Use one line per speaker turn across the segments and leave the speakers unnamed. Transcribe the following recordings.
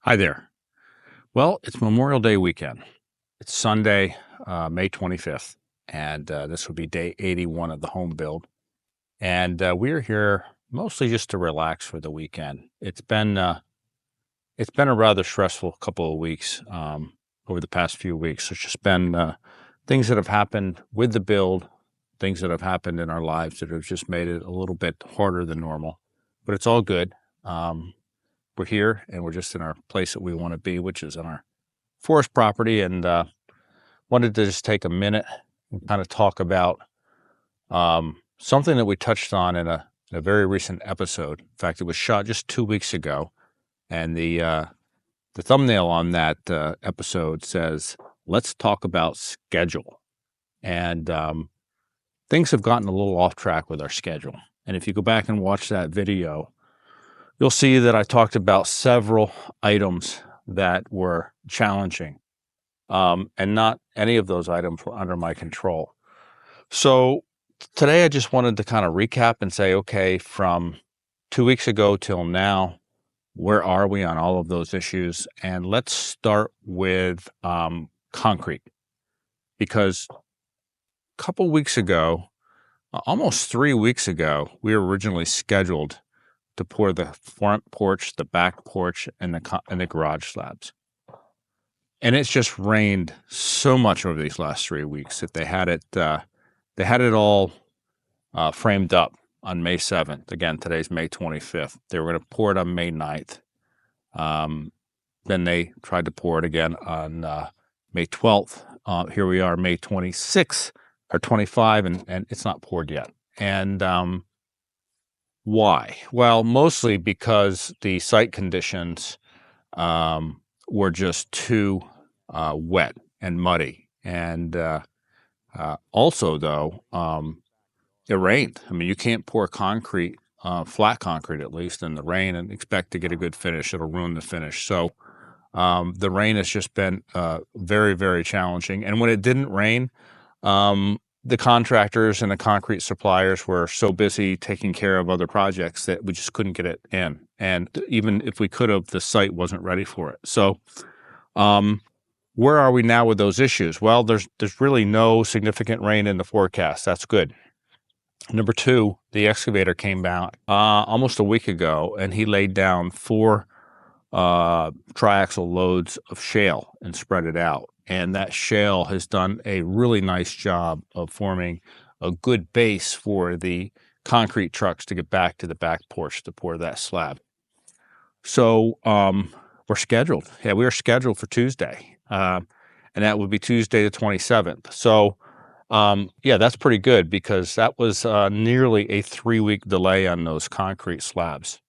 Hi there. Well, it's Memorial Day weekend. It's Sunday, May 25th, and this will be day 81 of the home build. And we're here mostly just to relax for the weekend. It's been a rather stressful couple of weeks over the past few weeks. It's just been things that have happened with the build, things that have happened in our lives that have just made it a little bit harder than normal. But it's all good. We're here and we're just in our place that we want to be, which is in our forest property, and wanted to just take a minute and kind of talk about something that we touched on in a very recent episode. In fact, it was shot just 2 weeks ago, and the thumbnail on that episode says, "Let's talk about schedule." And things have gotten a little off track with our schedule. And if you go back and watch that video, you'll see that I talked about several items that were challenging. And not any of those items were under my control. So today I just wanted to kind of recap and say, okay, from 2 weeks ago till now, where are we on all of those issues? And let's start with concrete, because a couple weeks ago, almost 3 weeks ago, we were originally scheduled to pour the front porch, the back porch, and the garage slabs. And it's just rained so much over these last 3 weeks that they had it all framed up on May 7th. Again, today's May 25th. They were going to pour it on May 9th. Then they tried to pour it again on May 12th. Here we are, May 26th or 25, and it's not poured yet. And why? Well, mostly because the site conditions were just too wet and muddy. And also, though, it rained. I mean, you can't pour concrete, flat concrete at least, in the rain and expect to get a good finish. It'll ruin the finish. So the rain has just been very, very challenging. And when it didn't rain, the contractors and the concrete suppliers were so busy taking care of other projects that we just couldn't get it in. And even if we could have, the site wasn't ready for it. So where are we now with those issues? Well, there's really no significant rain in the forecast. That's good. Number two, the excavator came back almost a week ago, and he laid down 4 triaxle loads of shale and spread it out. And that shale has done a really nice job of forming a good base for the concrete trucks to get back to the back porch to pour that slab. So we're scheduled. Yeah, we are scheduled for Tuesday. And that would be Tuesday the 27th. So yeah, that's pretty good, because that was nearly a 3-week delay on those concrete slabs.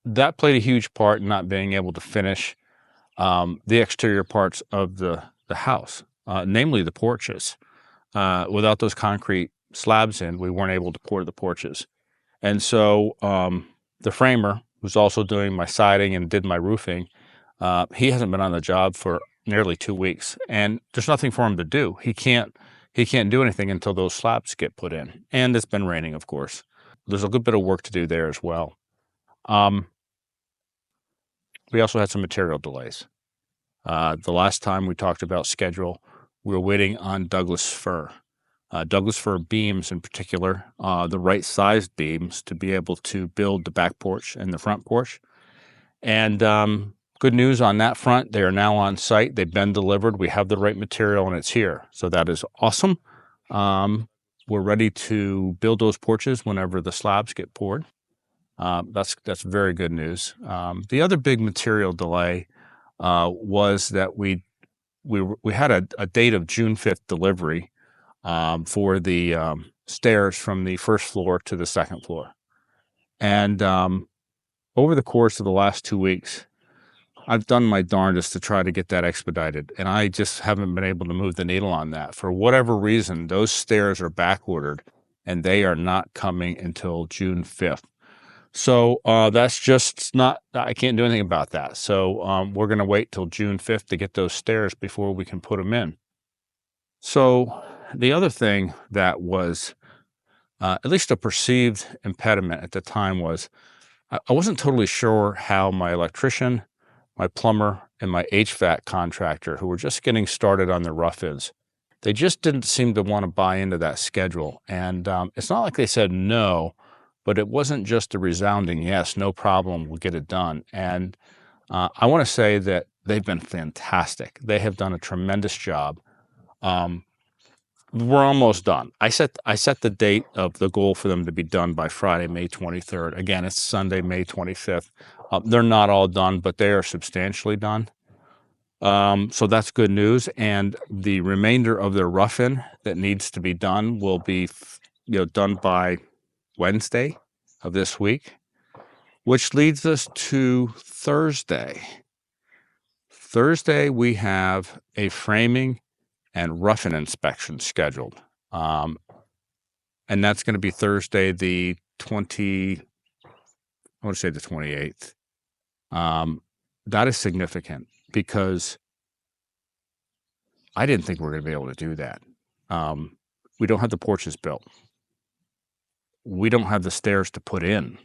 That played a huge part in not being able to finish the exterior parts of the house, namely the porches. Without those concrete slabs in, we weren't able to pour the porches. And so the framer, who's also doing my siding and did my roofing, he hasn't been on the job for nearly 2 weeks, and there's nothing for him to do. He can't do anything until those slabs get put in. And it's been raining, of course. There's a good bit of work to do there as well. We also had some material delays. The last time we talked about schedule, we were waiting on Douglas fir. Douglas fir beams in particular, the right sized beams to be able to build the back porch and the front porch. And good news on that front, they are now on site. They've been delivered. We have the right material and it's here. So that is awesome. We're ready to build those porches whenever the slabs get poured. That's very good news. The other big material delay was that we had a date of June 5th delivery for the stairs from the first floor to the second floor. And over the course of the last 2 weeks, I've done my darndest to try to get that expedited, and I just haven't been able to move the needle on that. For whatever reason, those stairs are back ordered, and they are not coming until June 5th. So that's just not, I can't do anything about that. So we're going to wait till June 5th to get those stairs before we can put them in. So the other thing that was at least a perceived impediment at the time was I wasn't totally sure how my electrician my plumber and my HVAC contractor, who were just getting started on their rough-ins, they just didn't seem to want to buy into that schedule. And it's not like they said no, but it wasn't just a resounding yes, no problem, we'll get it done. And I want to say that they've been fantastic. They have done a tremendous job. We're almost done. I set the date of the goal for them to be done by Friday, May 23rd. Again, it's Sunday, May 25th. They're not all done, but they are substantially done. So that's good news. And the remainder of their rough-in that needs to be done will be, done by Wednesday of this week, which leads us to Thursday. Thursday, we have a framing and rough-in inspection scheduled. And that's going to be Thursday, the 28th. That is significant because I didn't think we were going to be able to do that. We don't have the porches built. We don't have the stairs to put in.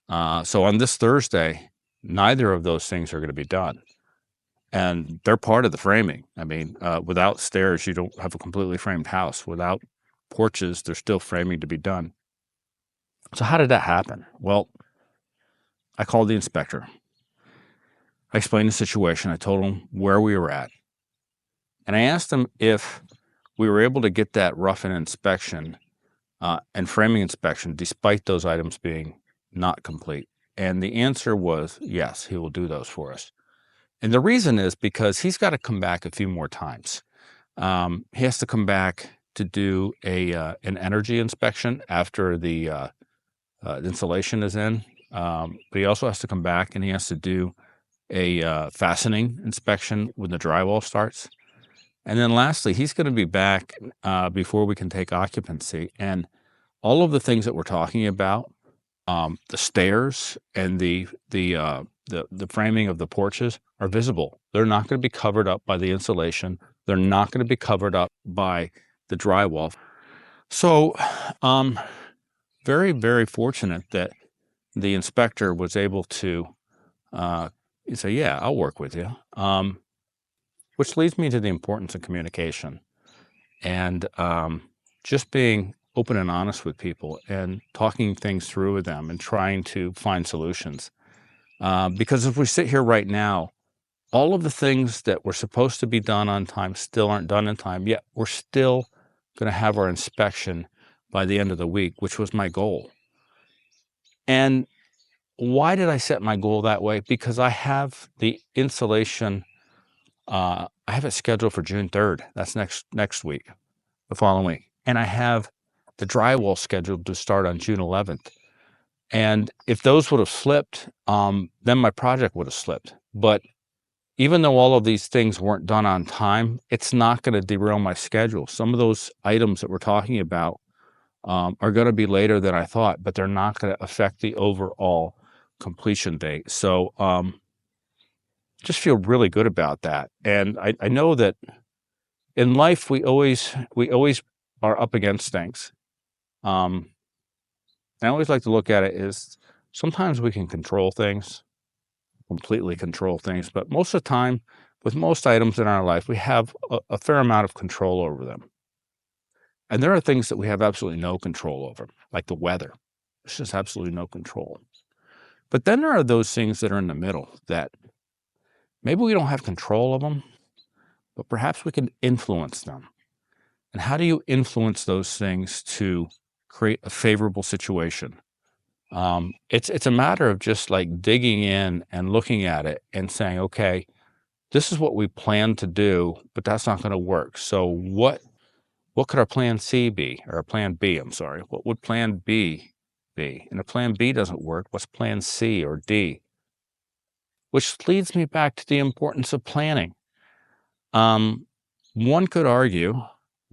So on this Thursday, neither of those things are going to be done. And they're part of the framing. I mean, without stairs, you don't have a completely framed house. Without porches, there's still framing to be done. So how did that happen? Well, I called the inspector. I explained the situation. I told him where we were at. And I asked him if we were able to get that rough-in inspection and framing inspection despite those items being not complete. And the answer was yes, he will do those for us. And the reason is because he's got to come back a few more times. He has to come back to do an energy inspection after the insulation is in. But he also has to come back and he has to do a fastening inspection when the drywall starts. And then lastly, he's going to be back before we can take occupancy. And all of the things that we're talking about, the stairs and the framing of the porches are visible. They're not going to be covered up by the insulation. They're not going to be covered up by the drywall. So, very, very fortunate that the inspector was able to say, yeah, I'll work with you. Which leads me to the importance of communication and just being open and honest with people and talking things through with them and trying to find solutions. Because if we sit here right now, all of the things that were supposed to be done on time still aren't done in time, yet we're still going to have our inspection by the end of the week, which was my goal. And why did I set my goal that way? Because I have the insulation, I have it scheduled for June 3rd. That's next week, the following week. And I have the drywall scheduled to start on June 11th. And if those would have slipped, then my project would have slipped. But even though all of these things weren't done on time, it's not going to derail my schedule. Some of those items that we're talking about are going to be later than I thought, but they're not going to affect the overall completion date. So just feel really good about that. And I know that in life, we always are up against things. I always like to look at it as sometimes we can completely control things, but most of the time, with most items in our life, we have a fair amount of control over them. And there are things that we have absolutely no control over, like the weather. There's just absolutely no control. But then there are those things that are in the middle that maybe we don't have control of them, but perhaps we can influence them. And how do you influence those things to create a favorable situation? It's a matter of just like digging in and looking at it and saying, okay, this is what we plan to do, but that's not going to work. So what could our plan C be, or our plan B? I'm sorry. What would plan B be? And if plan B doesn't work, what's plan C or D? Which leads me back to the importance of planning. One could argue,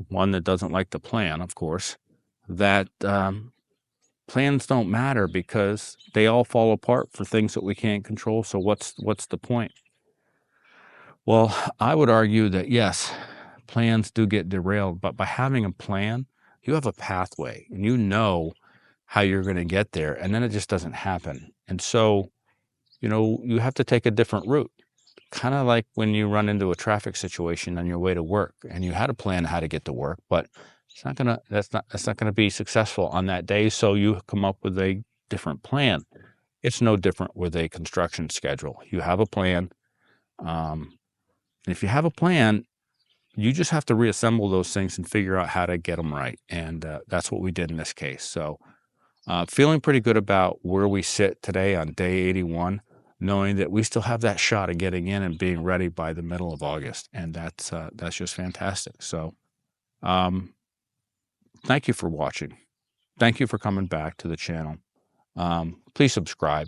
one that doesn't like the plan, of course, that plans don't matter because they all fall apart for things that we can't control. So what's the point? Well, I would argue that yes, plans do get derailed, but by having a plan, you have a pathway and you know how you're going to get there, and then it just doesn't happen. And so you have to take a different route. Kind of like when you run into a traffic situation on your way to work and you had a plan how to get to work, but that's not gonna be successful on that day. So you come up with a different plan. It's no different with a construction schedule. You have a plan. And if you have a plan, you just have to reassemble those things and figure out how to get them right. And that's what we did in this case. So feeling pretty good about where we sit today on day 81, knowing that we still have that shot of getting in and being ready by the middle of August. And that's just fantastic. So thank you for watching. Thank you for coming back to the channel. Please subscribe.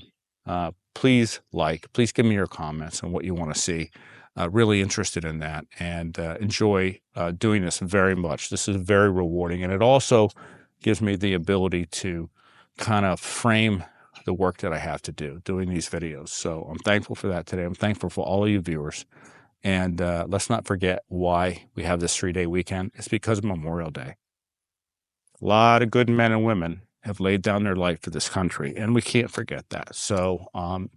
Please like. Please give me your comments on what you want to see. Really interested in that, and enjoy doing this very much. This is very rewarding, and it also gives me the ability to kind of frame the work that I have to do doing these videos. So I'm thankful for that today. I'm thankful for all of you viewers. And let's not forget why we have this 3-day weekend. It's because of Memorial Day. A lot of good men and women have laid down their life for this country, and we can't forget that. So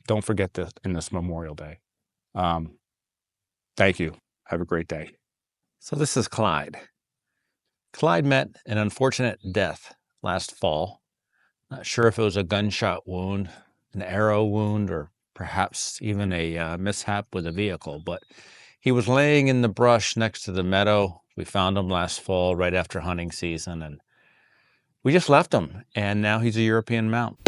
don't forget this in this Memorial Day. Thank you. Have a great day. So this is Clyde. Clyde met an unfortunate death last fall. Not sure if it was a gunshot wound, an arrow wound, or perhaps even a mishap with a vehicle, but he was laying in the brush next to the meadow. We found him last fall right after hunting season, and we just left him, and now he's a European mount.